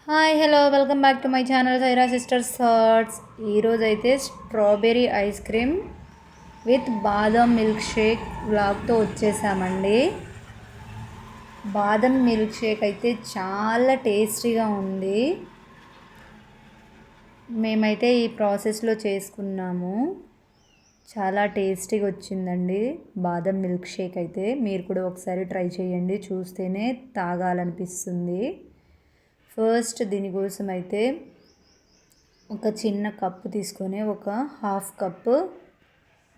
Hi hello welcome back to my channel Saira sisters thoughts. ఈరోజు అయితే strawberry ice cream with badam milk shake వ్లాగ్తో వచ్చేసామండి. Badam milk Sheikh అయితే చాలా టేస్టీగా ఉంది. మేమైతే ఈ ప్రాసెస్లో చేసుకున్నాము. చాలా టేస్టీగా వచ్చిందండి బాదం మిల్క్ షేక్ అయితే. మీరు కూడా ఒకసారి ట్రై చేయండి, చూస్తేనే తాగాలనిపిస్తుంది. ఫస్ట్ దీనికోసం అయితే ఒక చిన్న కప్పు తీసుకొని ఒక హాఫ్ కప్పు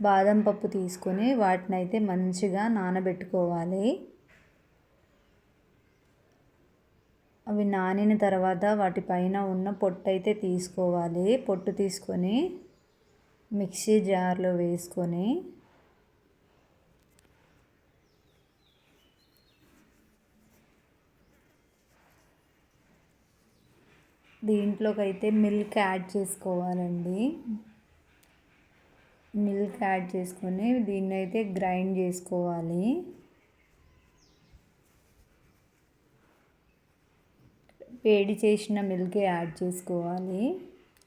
బాదం పప్పు తీసుకొని వాటిని అయితే మంచిగా నానబెట్టుకోవాలి. అవి నానిన తర్వాత వాటిపైన ఉన్న పొట్టు అయితే తీసుకోవాలి. పొట్టు తీసుకొని మిక్సీ జార్లో వేసుకొని దీంట్లోకి అయితే మిల్క్ యాడ్ చేసుకోవాలండి. మిల్క్ యాడ్ చేసుకొని దీన్ని అయితే గ్రైండ్ చేసుకోవాలి. వేడి చేసిన మిల్క్ యాడ్ చేసుకోవాలి.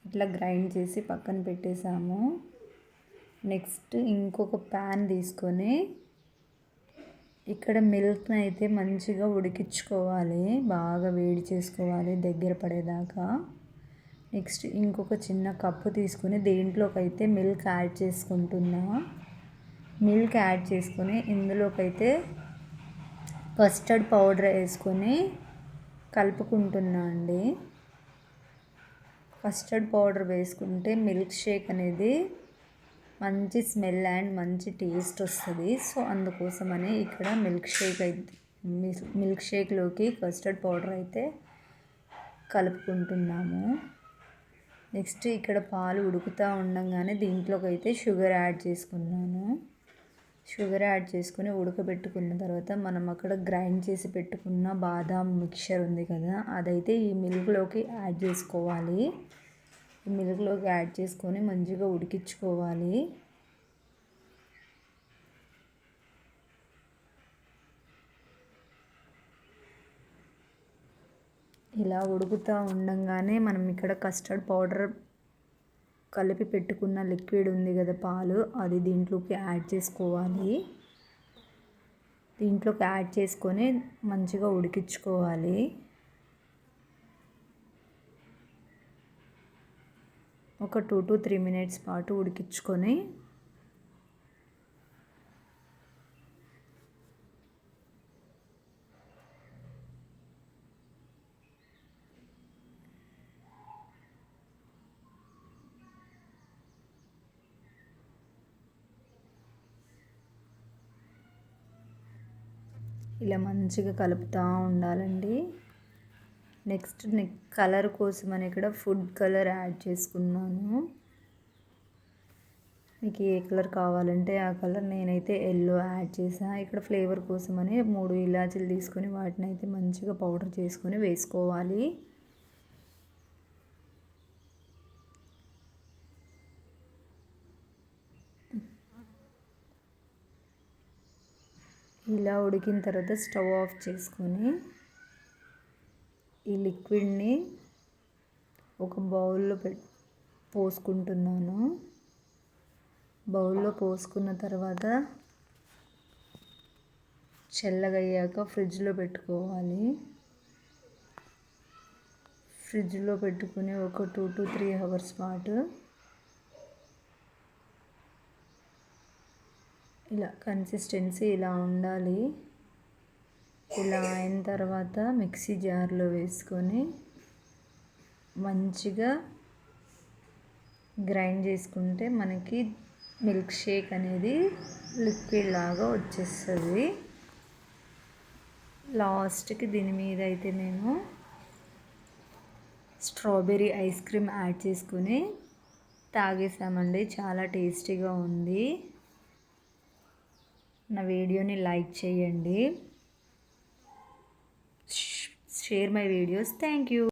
ఇట్లా గ్రైండ్ చేసి పక్కన పెట్టేసాము. నెక్స్ట్ ఇంకొక ప్యాన్ తీసుకొని ఇక్కడ మిల్క్ని అయితే మంచిగా ఉడికించుకోవాలి, బాగా వేడి చేసుకోవాలి దగ్గర పడేదాకా. నెక్స్ట్ ఇంకొక చిన్న కప్పు తీసుకొని దీంట్లోకి అయితే మిల్క్ యాడ్ చేసుకుంటున్నా. మిల్క్ యాడ్ చేసుకొని ఇందులోకైతే కస్టర్డ్ పౌడర్ వేసుకొని కలుపుకుంటున్నా అండి. కస్టర్డ్ పౌడర్ వేసుకుంటే మిల్క్ షేక్ అనేది మంచి స్మెల్ అండ్ మంచి టేస్ట్ వస్తుంది. సో అందుకోసమని ఇక్కడ మిల్క్ షేక్లోకి కస్టర్డ్ పౌడర్ అయితే కలుపుకుంటున్నాము. నెక్స్ట్ ఇక్కడ పాలు ఉడుకుతూ ఉండగానే దీంట్లోకి అయితే షుగర్ యాడ్ చేసుకున్నాను. షుగర్ యాడ్ చేసుకుని ఉడకబెట్టుకున్న తర్వాత మనం అక్కడ గ్రైండ్ చేసి పెట్టుకున్న బాదాం మిక్చర్ ఉంది కదా, అదైతే ఈ మిల్క్లోకి యాడ్ చేసుకోవాలి. ఈ మిల్క్లోకి యాడ్ చేసుకొని మంచిగా ఉడికించుకోవాలి. ఇలా ఉడుకుతూ ఉండగానే మనం ఇక్కడ కస్టర్డ్ పౌడర్ కలిపి పెట్టుకున్న లిక్విడ్ ఉంది కదా, పాలు, అది దీంట్లోకి యాడ్ చేసుకోవాలి. దీంట్లోకి యాడ్ చేసుకొని మంచిగా ఉడికించుకోవాలి. ఒక 2 to 3 minutes పాటు ఉడికించుకొని ఇలా మంచిగా కలుపుతూ ఉండాలండి. నెక్స్ట్ కలర్ కోసం అని ఇక్కడ ఫుడ్ కలర్ యాడ్ చేసుకున్నాను. మీకు ఏ కలర్ కావాలంటే ఆ కలర్, నేనైతే ఎల్లో యాడ్ చేసాను. ఇక్కడ ఫ్లేవర్ కోసం అని 3 ఇలాచీలు తీసుకొని వాటిని అయితే మంచిగా పౌడర్ చేసుకొని వేసుకోవాలి. ఇలా ఉడికిన తర్వాత స్టవ్ ఆఫ్ చేసుకొని ఈ లిక్విడ్ని ఒక బౌల్లో పోసుకుంటున్నాను. బౌల్లో పోసుకున్న తర్వాత చల్లగయ్యాక ఫ్రిడ్జ్లో పెట్టుకోవాలి. ఫ్రిడ్జ్లో పెట్టుకుని ఒక 2 to 3 hours పాటు ఇలా కన్సిస్టెన్సీ ఇలా ఉండాలి. ఇలా అయిన తర్వాత మిక్సీ జార్లో వేసుకొని మంచిగా గ్రైండ్ చేసుకుంటే మనకి మిల్క్ షేక్ అనేది లిక్విడ్ లాగా వచ్చేస్తుంది. లాస్ట్కి దీని మీద అయితే మేము స్ట్రాబెర్రీ ఐస్ క్రీమ్ యాడ్ చేసుకుని తాగేసామండి. చాలా టేస్టీగా ఉంది. నా వీడియోని లైక్ చేయండి, share my videos. Thank you.